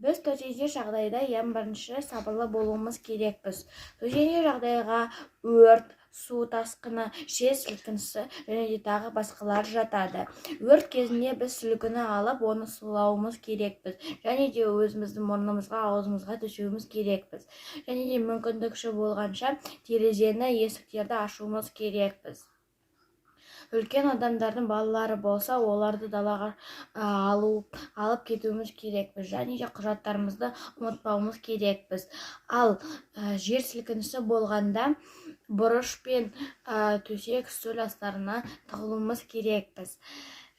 Біз төтенше жағдайда ең бірінші сабырлы болуымыз керекпіз. Төтенше жағдайға өрт, су тасқыны, жер сілкінісі және тағы басқалар жатады. Өрт кезінде біз сүлгіні алып, оны сулауымыз керекпіз. Және де өзіміздің мұрнымызға, аузымызға төсеуіміз керекпіз. Және де мүмкіндікші болғанша терезені, есіктерді ашуымыз керекпіз. Үлкен адамдардың балалары болса, оларды далаға алып кетуіміз керекпіз. Және де құжаттарымызды ұмытпауымыз керекпіз. Ал жер сілкінісі болғанда бұрыш пен төсек стөл астарына тығылуымыз керекпіз.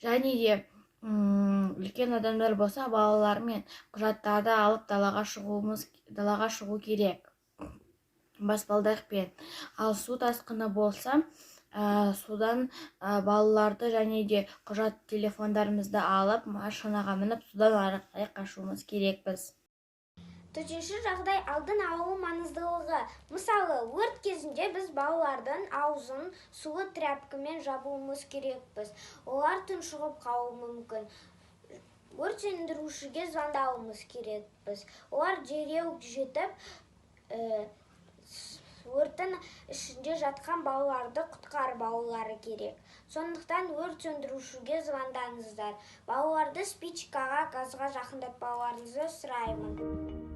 Және де үлкен адамдар болса, балалар мен құжаттарды алып далаға шығу керек баспалдақпен. Ал су тасқыны болса, судан балаларды және де құжат телефондарымызды алып, машинаға мініп, судан ары қарай қашуымыз керекпіз. Төтенше жағдай алдын алу маңыздылығы. Мысалы, өрт кезінде біз балалардың аузын сулы тряпкамен жабуымыз керекпіз. Олар тұншығып қалуы мүмкін. Өрт сөндірушіге звондауымыз керекпіз. Олар дереу жетіп, өрттің ішінде жатқан балаларды құтқарып алулары керек. Сондықтан өрт сөндірушіге звондаңыздар. Балаларды спичкаға, газға жақындатпауларыңызды сұраймын.